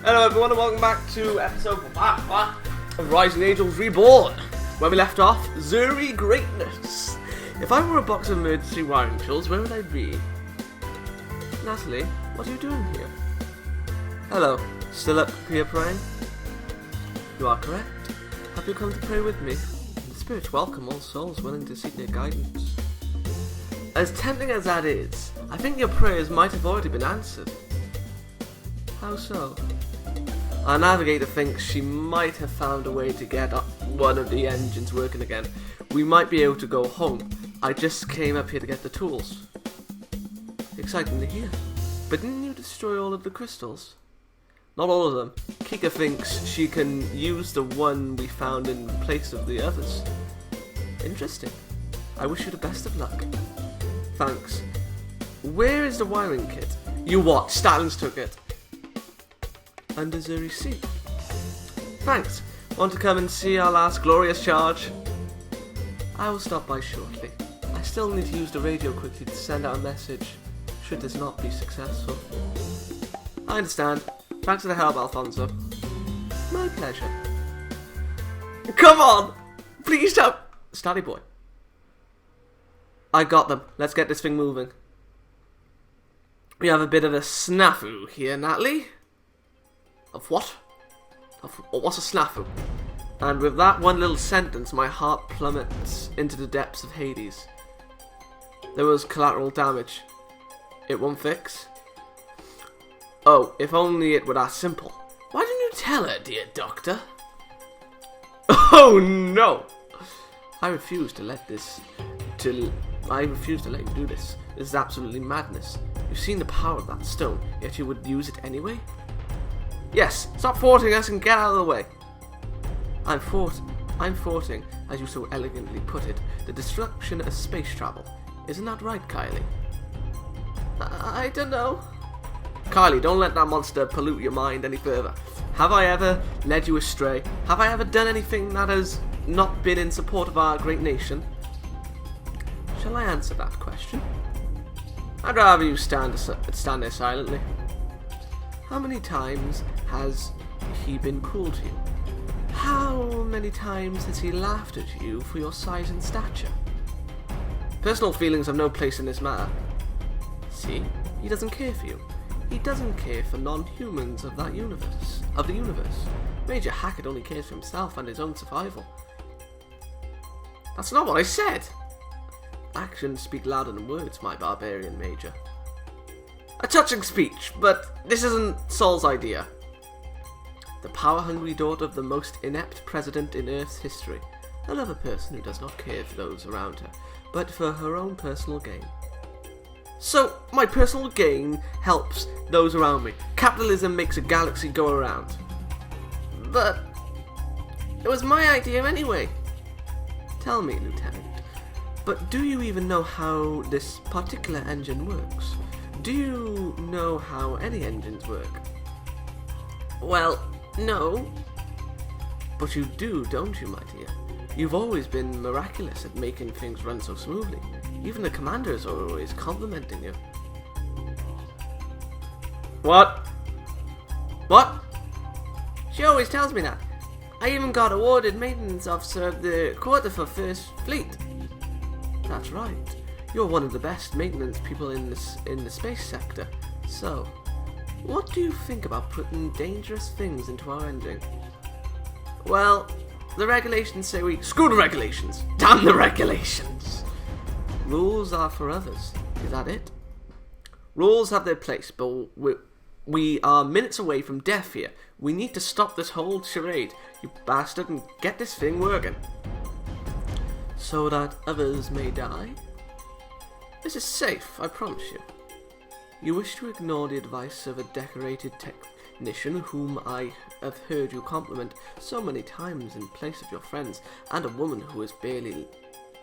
Hello everyone and welcome back to episode 5 of Rising Angels Reborn. Where we left off, Zuri Greatness. If I were a box of emergency wiring tools, where would I be? Natalie, what are you doing here? Hello, still up here praying? You are correct. Have you come to pray with me? The spirits welcome all souls willing to seek their guidance. As tempting as that is, I think your prayers might have already been answered. How so? Our navigator thinks she might have found a way to get one of the engines working again. We might be able to go home. I just came up here to get the tools. Exciting to hear. But didn't you destroy all of the crystals? Not all of them. Kika thinks she can use the one we found in place of the others. Interesting. I wish you the best of luck. Thanks. Where is the wiring kit? You what? Stalin's took it. Under Zuri's seat. Thanks. Want to come and see our last glorious charge? I will stop by shortly. I still need to use the radio quickly to send out a message, should this not be successful. I understand. Thanks for the help, Alfonso. My pleasure. Come on! Please don't! Steady boy. I got them. Let's get this thing moving. We have a bit of a snafu here, Natalie. Of what? What's a snafu? And with that one little sentence, my heart plummets into the depths of Hades. There was collateral damage. It won't fix? Oh, if only it were that simple. Why didn't you tell her, dear doctor? Oh no! I refuse to let you do this. This is absolutely madness. You've seen the power of that stone, yet you would use it anyway? Yes, stop thwarting us and get out of the way. I'm thwarting, as you so elegantly put it, the destruction of space travel. Isn't that right, Kylie? I don't know. Kylie, don't let that monster pollute your mind any further. Have I ever led you astray? Have I ever done anything that has not been in support of our great nation? Shall I answer that question? I'd rather you stand there silently. How many times has he been cruel to you? How many times has he laughed at you for your size and stature? Personal feelings have no place in this matter. See, he doesn't care for you. He doesn't care for non-humans of the universe. Major Hackett only cares for himself and his own survival. That's not what I said! Actions speak louder than words, my barbarian Major. A touching speech, but this isn't Saul's idea. The power-hungry daughter of the most inept president in Earth's history. A lover person who does not care for those around her, but for her own personal gain. So, my personal gain helps those around me. Capitalism makes a galaxy go around. But it was my idea anyway. Tell me, Lieutenant, but do you even know how this particular engine works? Do you know how any engines work? Well, no. But you do, don't you, my dear? You've always been miraculous at making things run so smoothly. Even the commanders are always complimenting you. What? What? She always tells me that. I even got awarded maintenance officer of the quarter for First Fleet. That's right. You're one of the best maintenance people in the space sector. So, what do you think about putting dangerous things into our engine? Well, the regulations say we... Screw the regulations! Damn the regulations! Rules are for others. Is that it? Rules have their place, but we are minutes away from death here. We need to stop this whole charade, you bastard, and get this thing working. So that others may die? This is safe, I promise you. You wish to ignore the advice of a decorated technician whom I have heard you compliment so many times in place of your friends, and a woman who is barely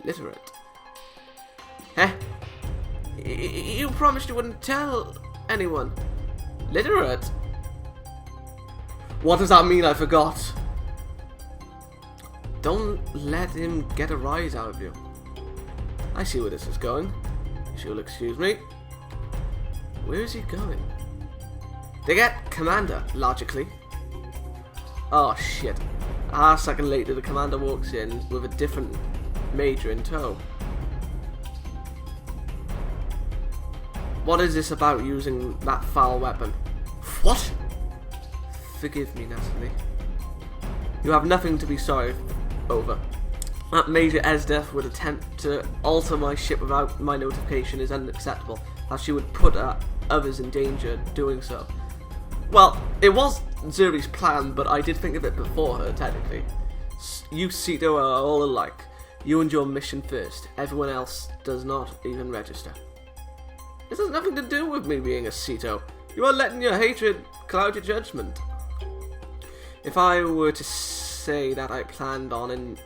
literate. Eh? You promised you wouldn't tell anyone. Literate? What does that mean? I forgot. Don't let him get a rise out of you. I see where this is going. If you'll excuse me. Where is he going? They get Commander, logically. Oh shit. A half second later, the Commander walks in with a different Major in tow. What is this about using that foul weapon? What? Forgive me, Natalie. You have nothing to be sorry over. That Major Xaydam would attempt to alter my ship without my notification is unacceptable, as she would put others in danger doing so. Well, it was Zuri's plan, but I did think of it before her, technically. You SITO are all alike. You and your mission first. Everyone else does not even register. This has nothing to do with me being a SITO. You are letting your hatred cloud your judgment. If I were to say that I planned on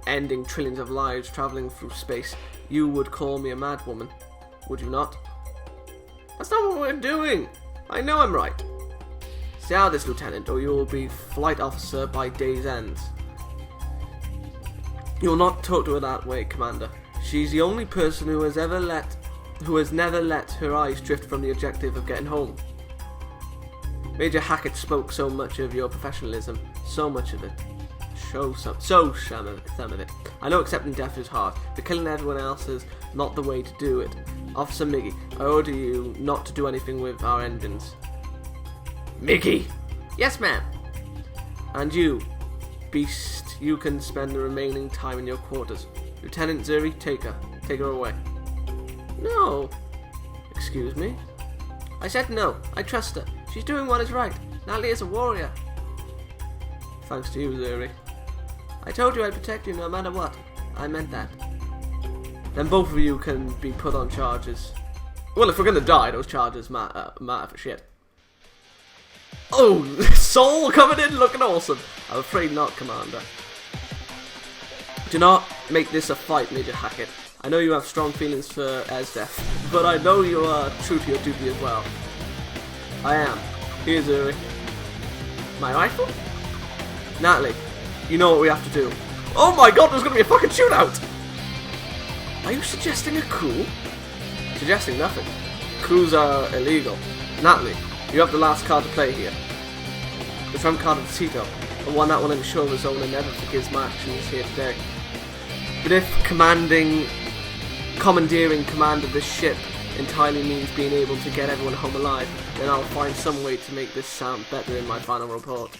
ending trillions of lives traveling through space, you would call me a madwoman, would you not? That's not what we're doing. I know I'm right. Stay out of this, Lieutenant, or you will be flight officer by day's end. You will not talk to her that way, Commander. She's the only person who has never let her eyes drift from the objective of getting home. Major Hackett spoke so much of your professionalism, so much of it. Some of it. I know accepting death is hard, but killing everyone else is not the way to do it. Officer Miggy, I order you not to do anything with our engines. Miggy! Yes, ma'am. And you, Beast, you can spend the remaining time in your quarters. Lieutenant Zuri, take her. Take her away. No. Excuse me? I said no. I trust her. She's doing what is right. Natalie is a warrior. Thanks to you, Zuri. I told you I'd protect you no matter what. I meant that. Then both of you can be put on charges. Well, if we're gonna die, those charges matter for shit. Oh, Soul coming in looking awesome. I'm afraid not, Commander. Do not make this a fight, Major Hackett. I know you have strong feelings for Xaydam, but I know you are true to your duty as well. I am. Here, Zuri. My rifle? Natalie, you know what we have to do. Oh my god, there's gonna be a fucking shootout! Are you suggesting a coup? Suggesting nothing. Coups are illegal. Natalie, you have the last card to play here. The trump card of the SITO, the one that will ensure the owner never forgives my actions here today. But if commandeering command of this ship entirely means being able to get everyone home alive, then I'll find some way to make this sound better in my final report.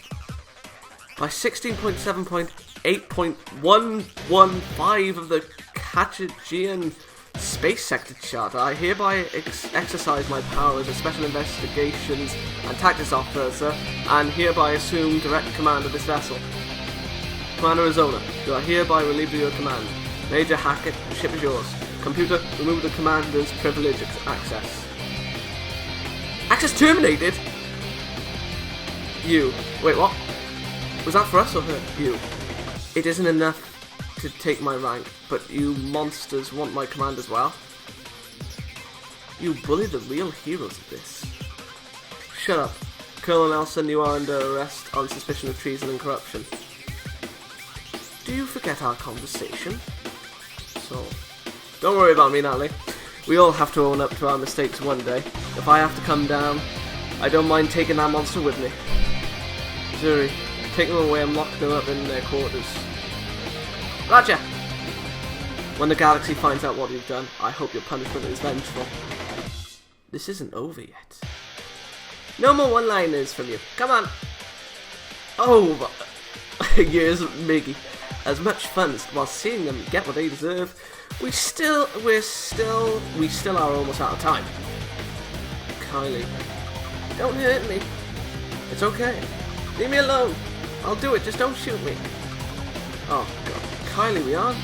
By 16.7.8.115 of the Kachagian Space Sector Charter, I hereby exercise my power as a Special Investigations and Tactics Officer and hereby assume direct command of this vessel. Commander Arizona, you are hereby relieved of your command. Major Hackett, the ship is yours. Computer, remove the commander's privilege access. Access terminated? You. Wait, what? Was that for us or her? You. It isn't enough to take my rank, but you monsters want my command as well? You bully the real heroes of this. Shut up. Colonel Nelson, you are under arrest on suspicion of treason and corruption. Do you forget our conversation? So, don't worry about me, Natalie. We all have to own up to our mistakes one day. If I have to come down, I don't mind taking that monster with me. Zuri, take them away and lock them up in their quarters. Roger! When the galaxy finds out what you've done, I hope your punishment is vengeful. This isn't over yet. No more one-liners from you. Come on! Oh, years, Miggy. As much fun as while seeing them get what they deserve, we still are almost out of time. Kylie, don't hurt me. It's okay. Leave me alone. I'll do it. Just don't shoot me. Oh God, Kylie, we aren't.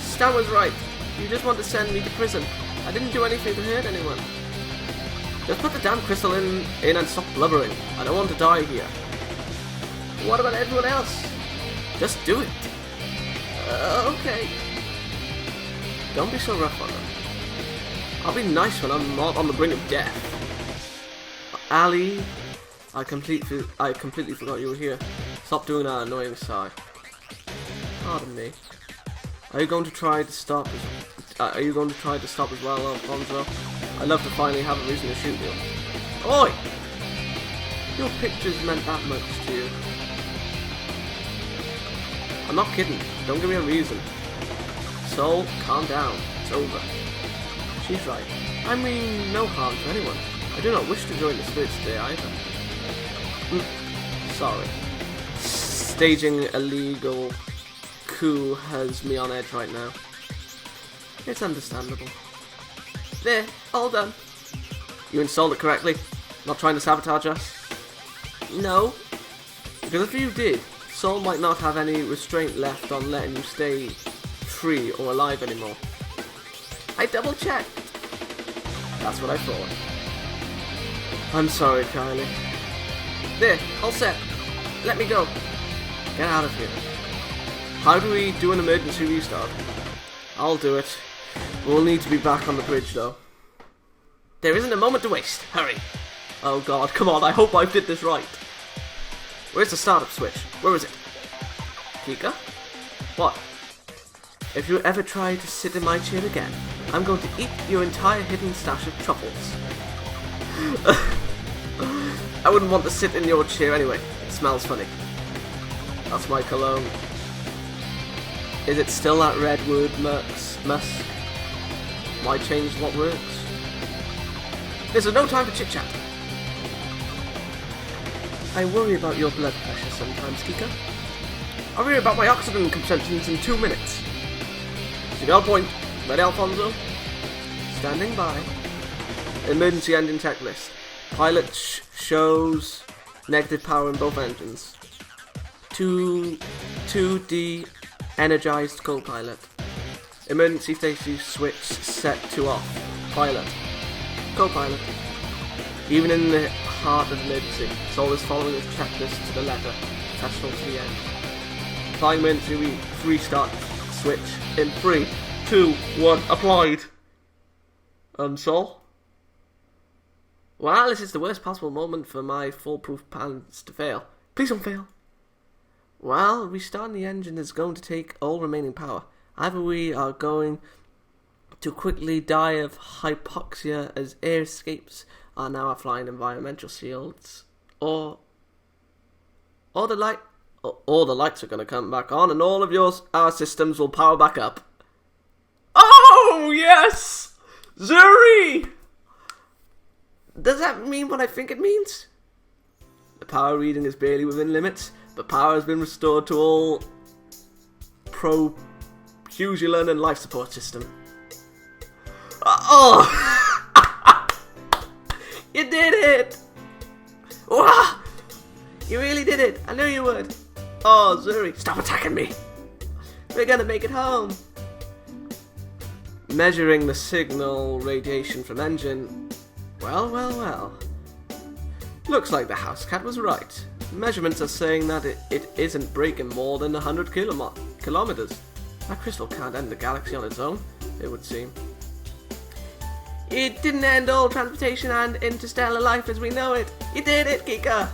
Stan was right. You just want to send me to prison. I didn't do anything to hurt anyone. Just put the damn crystal in and stop blubbering. I don't want to die here. What about everyone else? Just do it. Okay. Don't be so rough on them. I'll be nice when I'm not on the brink of death. Ali, I completely forgot you were here. Stop doing that annoying sigh. Pardon me. Are you going to try to stop as well, Alfonso? I'd love to finally have a reason to shoot you. Oi! Your pictures meant that much to you. I'm not kidding. Don't give me a reason. Soul, calm down. It's over. She's right. I mean, no harm to anyone. I do not wish to join the spirits today either. Sorry. Staging a legal coup has me on edge right now. It's understandable. There, all done. You installed it correctly? Not trying to sabotage us? No. Because if you did, Soul might not have any restraint left on letting you stay free or alive anymore. I double checked. That's what I thought. I'm sorry, Kylie. There, all set. Let me go. Get out of here. How do we do an emergency restart? I'll do it. We'll need to be back on the bridge, though. There isn't a moment to waste. Hurry. Oh god, come on, I hope I did this right. Where's the startup switch? Where is it? Kika? What? If you ever try to sit in my chair again, I'm going to eat your entire hidden stash of truffles. I wouldn't want to sit in your chair anyway. It smells funny. That's my cologne. Is it still that redwood musk? Why change what works? There's no time for chit-chat. I worry about your blood pressure sometimes, Kika. I'll worry about my oxygen consumptions in 2 minutes. Signal point. Ready, Alfonso? Standing by. Emergency engine checklist. Pilot shows negative power in both engines. 2D energized co-pilot. Emergency safety switch set to off. Pilot. Co-pilot. Even in the heart of emergency, Soul is following his checklist to the letter, professional to the end. Applying emergency restart switch in 3, 2, 1, applied. Soul? Well, this is the worst possible moment for my foolproof plans to fail. Please don't fail. Well, restarting the engine is going to take all remaining power. Either we are going to quickly die of hypoxia as air escapes are now applying environmental shields, or the lights are going to come back on and all of our systems will power back up. Oh, yes! Zuri! Does that mean what I think it means? The power reading is barely within limits, but power has been restored to all propulsion and life support system. Oh! You did it! Wow! You really did it! I knew you would! Oh, Zuri, stop attacking me! We're gonna make it home! Measuring the signal radiation from engine. Well. Looks like the house cat was right. Measurements are saying that it isn't breaking more than 100 kilometers. That crystal can't end the galaxy on its own, it would seem. It didn't end all transportation and interstellar life as we know it. You did it, Kika!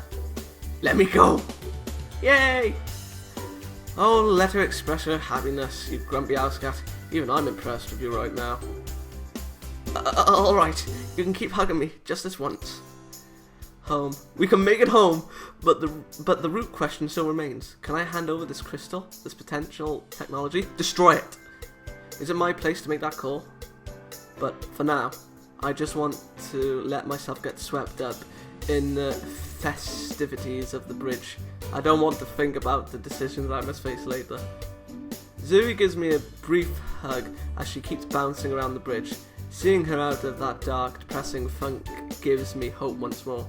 Let me go! Yay! Oh, let her express her happiness, you grumpy house cat. Even I'm impressed with you right now. Alright, you can keep hugging me, just this once. Home. We can make it home, but the root question still remains. Can I hand over this crystal, this potential technology? Destroy it! Is it my place to make that call? But for now, I just want to let myself get swept up in the festivities of the bridge. I don't want to think about the decisions I must face later. Zuri gives me a brief hug as she keeps bouncing around the bridge. Seeing her out of that dark, depressing funk gives me hope once more.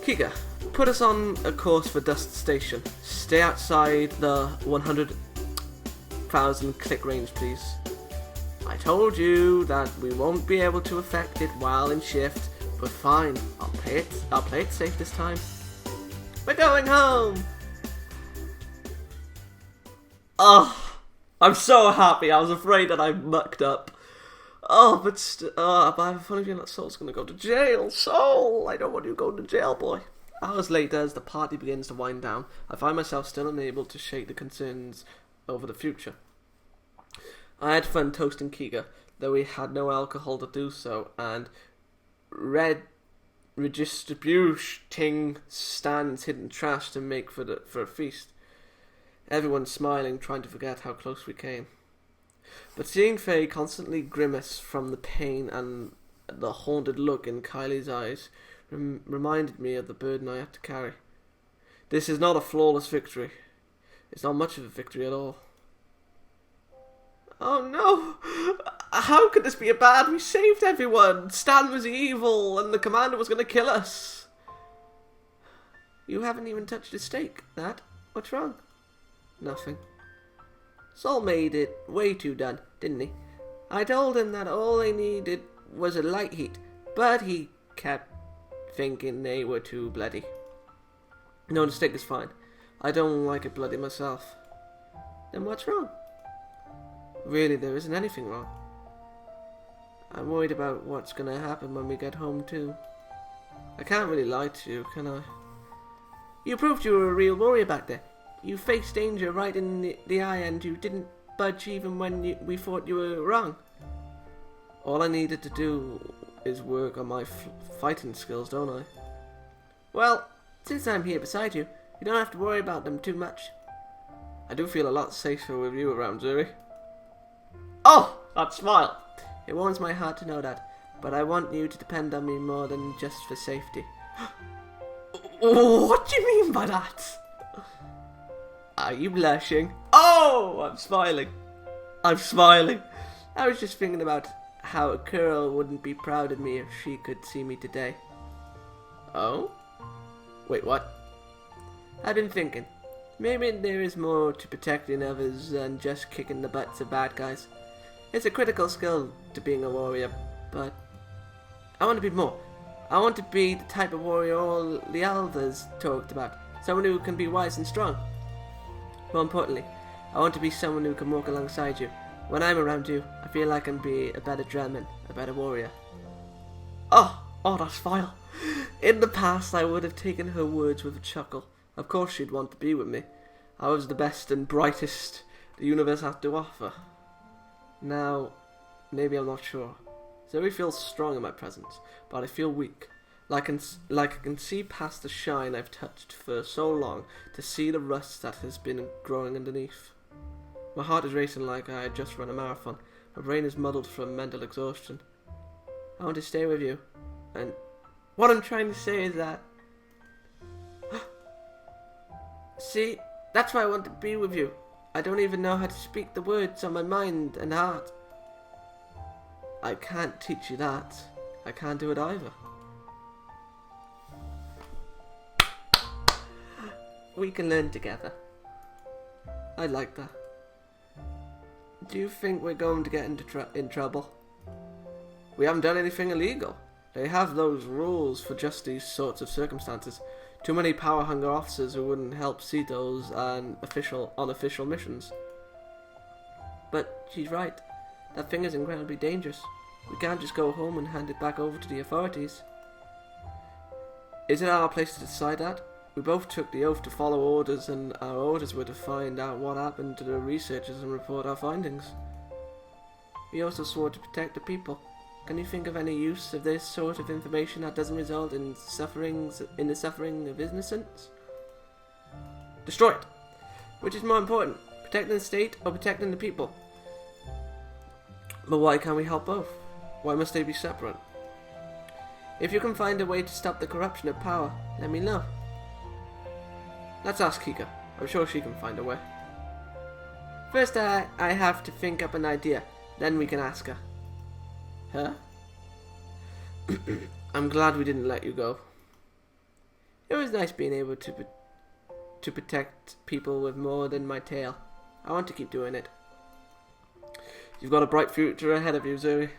Kika, put us on a course for Dust Station. Stay outside the 100,000 click range, please. I told you that we won't be able to affect it while in shift, but fine, I'll play it safe this time. We're going home! Oh, I'm so happy. I was afraid that I mucked up. Oh, but I have a funny feeling that Soul's gonna go to jail. Soul, I don't want you to go to jail, boy. Hours later, as the party begins to wind down, I find myself still unable to shake the concerns over the future. I had fun toasting Kika, though we had no alcohol to do so, and read redistributing stands hidden trash to make for a feast. Everyone smiling, trying to forget how close we came. But seeing Faye constantly grimace from the pain and the haunted look in Kylie's eyes reminded me of the burden I had to carry. This is not a flawless victory. It's not much of a victory at all. Oh no! How could this be a bad? We saved everyone! Stan was evil and the commander was going to kill us! You haven't even touched his steak, Nat. What's wrong? Nothing. Saul made it way too done, didn't he? I told him that all they needed was a light heat, but he kept thinking they were too bloody. No, the steak is fine. I don't like it bloody myself. Then what's wrong? Really, there isn't anything wrong. I'm worried about what's going to happen when we get home too. I can't really lie to you, can I? You proved you were a real warrior back there. You faced danger right in the eye and you didn't budge even when we thought you were wrong. All I needed to do is work on my fighting skills, don't I? Well, since I'm here beside you, you don't have to worry about them too much. I do feel a lot safer with you around, Zuri. Oh, that smile! It warms my heart to know that, but I want you to depend on me more than just for safety. What do you mean by that? Are you blushing? Oh, I'm smiling. I'm smiling. I was just thinking about how a girl wouldn't be proud of me if she could see me today. Oh? Wait, what? I've been thinking. Maybe there is more to protecting others than just kicking the butts of bad guys. It's a critical skill to being a warrior, but I want to be more. I want to be the type of warrior all the elders talked about. Someone who can be wise and strong. More importantly, I want to be someone who can walk alongside you. When I'm around you, I feel I can be a better drummer, a better warrior. Oh, that's vile. In the past, I would have taken her words with a chuckle. Of course she'd want to be with me. I was the best and brightest the universe had to offer. Now, maybe I'm not sure. Zoe feels strong in my presence, but I feel weak. Like I can see past the shine I've touched for so long to see the rust that has been growing underneath. My heart is racing like I had just run a marathon. My brain is muddled from mental exhaustion. I want to stay with you. And what I'm trying to say is that... See, that's why I want to be with you. I don't even know how to speak the words on my mind and heart. I can't teach you that. I can't do it either. We can learn together. I like that. Do you think we're going to get in trouble? We haven't done anything illegal. They have those rules for just these sorts of circumstances. Too many power-hungry officers who wouldn't help SITOs on official missions. But she's right. That thing is incredibly dangerous. We can't just go home and hand it back over to the authorities. Is it our place to decide that? We both took the oath to follow orders, and our orders were to find out what happened to the researchers and report our findings. We also swore to protect the people. Can you think of any use of this sort of information that doesn't result in the suffering of innocents? Destroy it! Which is more important, protecting the state or protecting the people? But why can't we help both? Why must they be separate? If you can find a way to stop the corruption of power, let me know. Let's ask Kika. I'm sure she can find a way. First, I have to think up an idea. Then we can ask her. Huh? I'm glad we didn't let you go. It was nice being able to protect people with more than my tail. I want to keep doing it. You've got a bright future ahead of you, Zoe.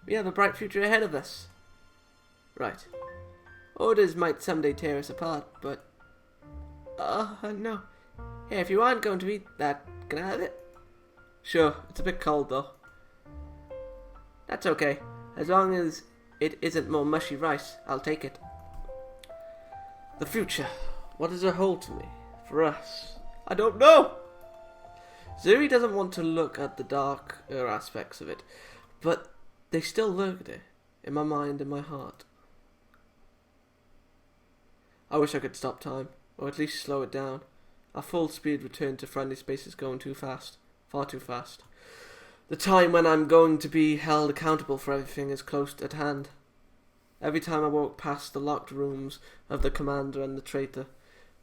We have a bright future ahead of us. Right. Orders might someday tear us apart, but... no. Hey, if you aren't going to eat that, can I have it? Sure, it's a bit cold though. That's okay. As long as it isn't more mushy rice, I'll take it. The future. What does it hold to me? For us? I don't know! Zuri doesn't want to look at the darker aspects of it, but they still lurk there, in my mind and my heart. I wish I could stop time, or at least slow it down. Our full speed return to friendly space is going too fast. Far too fast. The time when I'm going to be held accountable for everything is close at hand. Every time I walk past the locked rooms of the commander and the traitor,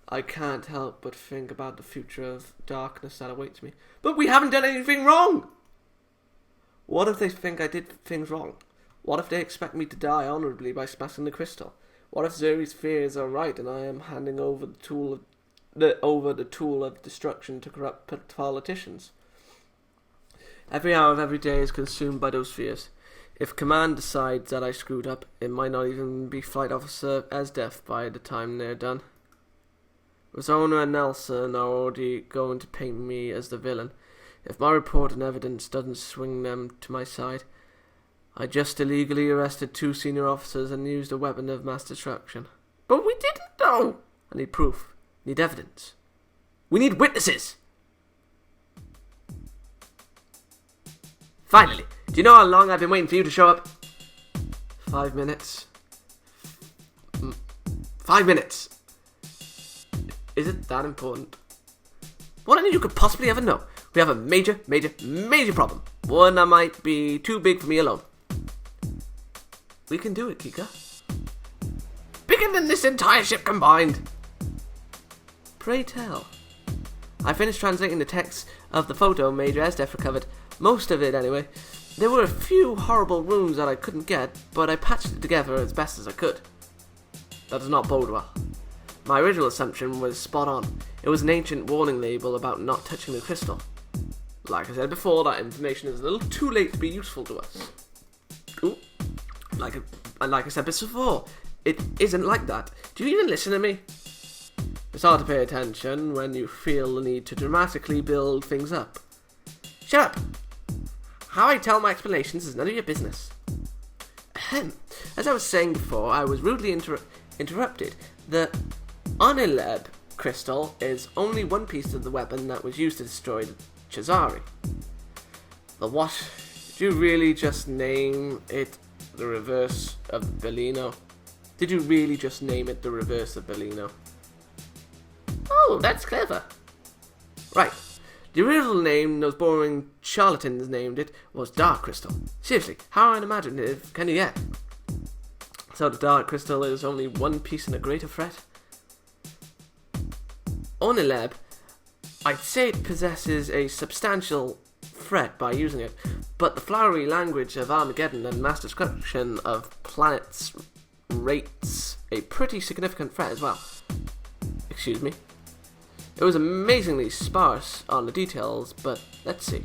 I can't help but think about the future of darkness that awaits me. But we haven't done anything wrong! What if they think I did things wrong? What if they expect me to die honourably by smashing the crystal? What if Zuri's fears are right and I am handing over the tool of destruction to corrupt politicians? Every hour of every day is consumed by those fears. If command decides that I screwed up, it might not even be Flight Officer Xaydam by the time they're done. Rosona and Nelson are already going to paint me as the villain. If my report and evidence doesn't swing them to my side, I just illegally arrested 2 senior officers and used a weapon of mass destruction. But we didn't, though! I need proof. Need evidence. We need witnesses! Finally! Do you know how long I've been waiting for you to show up? 5 minutes. 5 minutes! Is it that important? More than you could possibly ever know. We have a major problem. One that might be too big for me alone. We can do it, Kika. Bigger than this entire ship combined. Pray tell. I finished translating the text of the photo Major Xaydam recovered. Most of it, anyway. There were a few horrible wounds that I couldn't get, but I patched it together as best as I could. That does not bode well. My original assumption was spot on. It was an ancient warning label about not touching the crystal. Like I said before, that information is a little too late to be useful to us. Ooh. Like I said before, it isn't like that. Do you even listen to me? It's hard to pay attention when you feel the need to dramatically build things up. Shut up! How I tell my explanations is none of your business. Ahem. As I was saying before, I was rudely interrupted. The Onileb crystal is only one piece of the weapon that was used to destroy the Chazari. The what? Did you really just name it the reverse of Bellino? Did you really just name it the reverse of Bellino? Oh, that's clever. Right. The original name those boring charlatans named it was Dark Crystal. Seriously, how unimaginative can you get? So the Dark Crystal is only one piece in a greater threat? Onileb, I'd say it possesses a substantial threat by using it, but the flowery language of Armageddon and mass destruction of planets rates a pretty significant threat as well. Excuse me. It was amazingly sparse on the details, but let's see.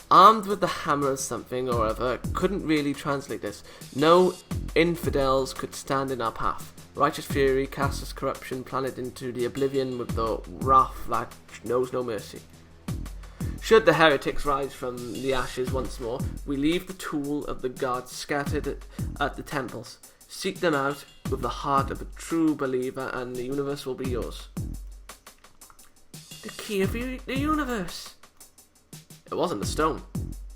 Armed with the hammer of something or other, couldn't really translate this. No infidels could stand in our path. Righteous fury casts this corruption planet into the oblivion with the wrath that knows no mercy. Should the heretics rise from the ashes once more, we leave the tool of the gods scattered at the temples. Seek them out with the heart of a true believer and the universe will be yours. The key of the universe. It wasn't the stone.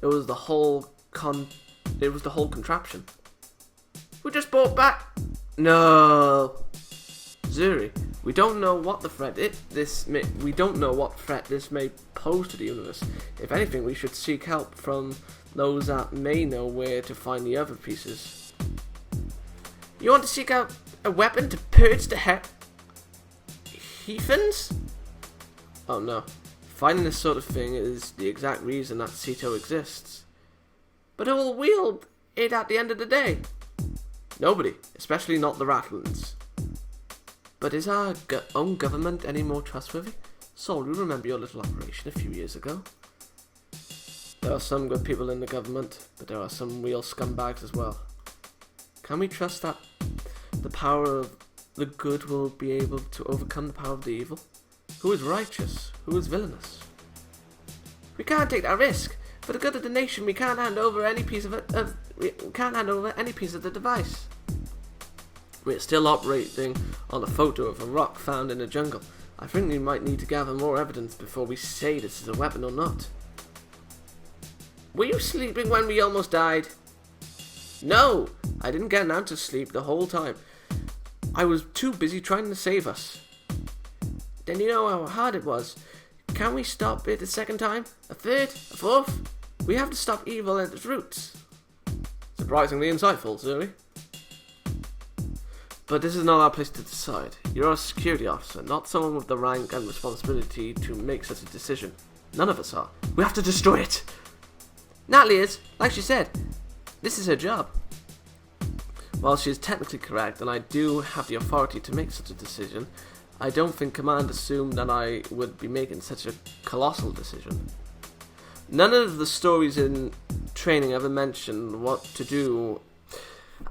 It was the whole contraption. We just bought back. No. Zuri, we don't know what the threat this may pose to the universe. If anything, we should seek help from those that may know where to find the other pieces. You want to seek out a weapon to purge the heathens? Oh no. Finding this sort of thing is the exact reason that SITO exists. But who will wield it at the end of the day? Nobody, especially not the Ratlins. But is our own government any more trustworthy? Saul, you remember your little operation a few years ago? There are some good people in the government, but there are some real scumbags as well. Can we trust that the power of the good will be able to overcome the power of the evil? Who is righteous? Who is villainous? We can't take that risk. For the good of the nation, we can't hand over any piece of the device. We're still operating on a photo of a rock found in the jungle. I think we might need to gather more evidence before we say this is a weapon or not. Were you sleeping when we almost died? No, I didn't get an ounce of sleep the whole time. I was too busy trying to save us. Then you know how hard it was. Can we stop it a second time? A third? A fourth? We have to stop evil at its roots. Surprisingly insightful, Zuri. But this is not our place to decide. You're a security officer, not someone with the rank and responsibility to make such a decision. None of us are. We have to destroy it. Natalie is, like she said, this is her job. While she is technically correct, and I do have the authority to make such a decision, I don't think Command assumed that I would be making such a colossal decision. None of the stories in training ever mention what to do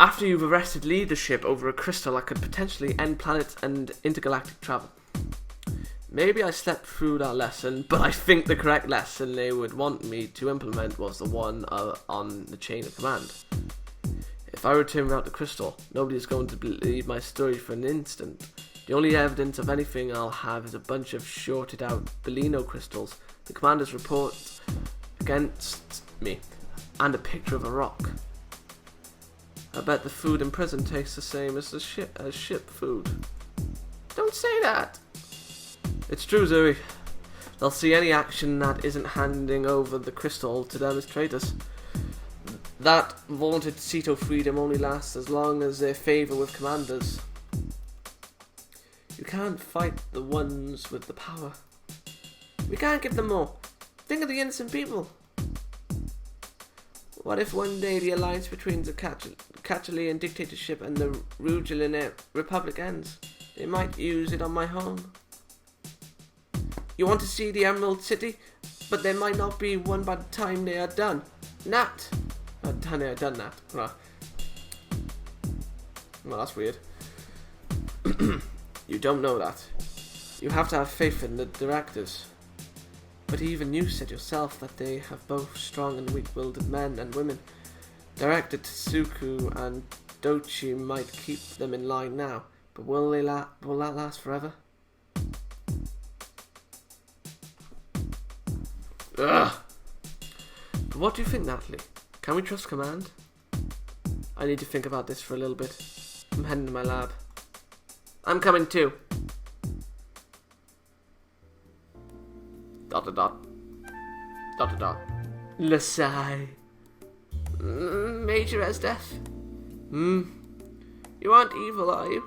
after you've arrested leadership over a crystal that could potentially end planet and intergalactic travel. Maybe I slept through that lesson, but I think the correct lesson they would want me to implement was the one on the chain of command. If I return without the crystal, nobody is going to believe my story for an instant. The only evidence of anything I'll have is a bunch of shorted out Bellino crystals, the commander's report against me, and a picture of a rock. I bet the food in prison tastes the same as ship food. Don't say that! It's true, Zuri. They'll see any action that isn't handing over the crystal to them as traitors. That vaunted SITO freedom only lasts as long as they favour with commanders. You can't fight the ones with the power. We can't give them more. Think of the innocent people. What if one day the alliance between the Catalian dictatorship and the Rugelin Republic ends? They might use it on my home. You want to see the Emerald City? But there might not be one by the time they are done. Nat! By the time they are done, Nat. Well, that's weird. You don't know that. You have to have faith in the directors. But even you said yourself that they have both strong and weak-willed men and women. Director Tsuku and Dochi might keep them in line now, but will that last forever? Ugh! But what do you think, Natalie? Can we trust Command? I need to think about this for a little bit. I'm heading to my lab. I'm coming too. ... Lasai. Major Esdeath. You aren't evil, are you?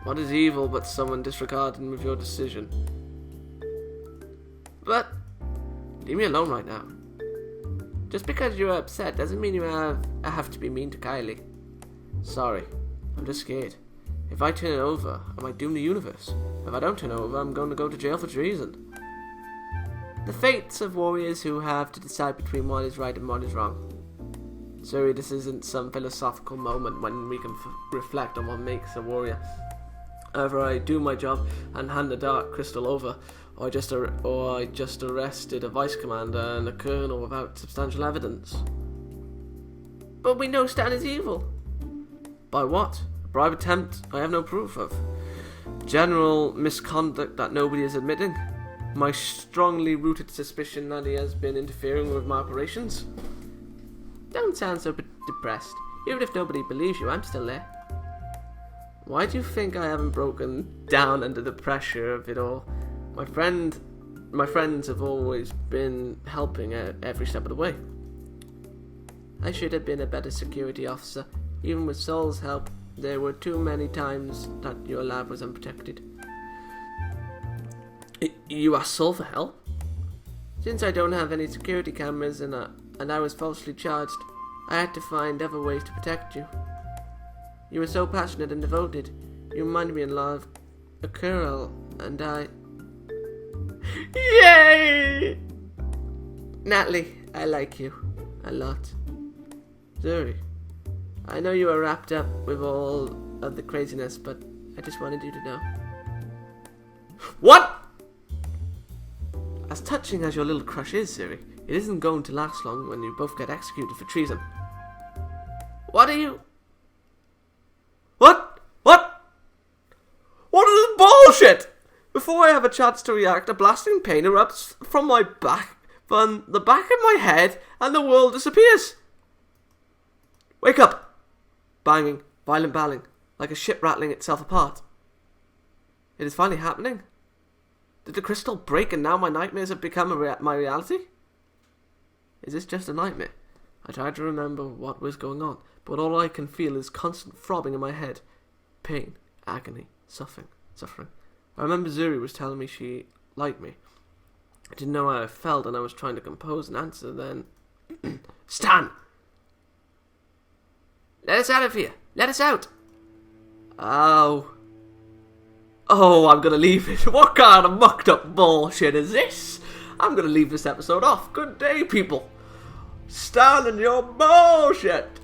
What is evil but someone disregarding with your decision? But leave me alone right now. Just because you're upset doesn't mean you have to be mean to Kylie. Sorry, I'm just scared. If I turn it over, I might doom the universe. If I don't turn it over, I'm going to go to jail for treason. The fates of warriors who have to decide between what is right and what is wrong. Sorry, this isn't some philosophical moment when we can reflect on what makes a warrior. Either I do my job and hand the Dark Crystal over, or I just arrested a vice commander and a colonel without substantial evidence. But we know Stan is evil. By what? A bribe attempt I have no proof of. General misconduct that nobody is admitting. My strongly rooted suspicion that he has been interfering with my operations. Don't sound so depressed. Even if nobody believes you, I'm still there. Why do you think I haven't broken down under the pressure of it all? My friends have always been helping at every step of the way. I should have been a better security officer. Even with Sol's help, there were too many times that your lab was unprotected. You asked Sol for help? Since I don't have any security cameras and I was falsely charged, I had to find other ways to protect you. You were so passionate and devoted. You reminded me a lot of a girl, and I... Yay! Natalie, I like you. A lot. Zuri, I know you were wrapped up with all of the craziness, but I just wanted you to know. What? As touching as your little crush is, Zuri, it isn't going to last long when you both get executed for treason. What are you... What is this bullshit? Before I have a chance to react, a blasting pain erupts from my back, from the back of my head, and the world disappears. Wake up! Banging, violent banging, like a ship rattling itself apart. It is finally happening. Did the crystal break and now my nightmares have become my reality? Is this just a nightmare? I try to remember what was going on, but all I can feel is constant throbbing in my head. Pain, agony, suffering. I remember Zuri was telling me she liked me. I didn't know how I felt, and I was trying to compose an answer then. Stan! Let us out of here! Let us out! Oh, I'm gonna leave it. What kind of mucked up bullshit is this? I'm gonna leave this episode off. Good day, people. Stan and your bullshit.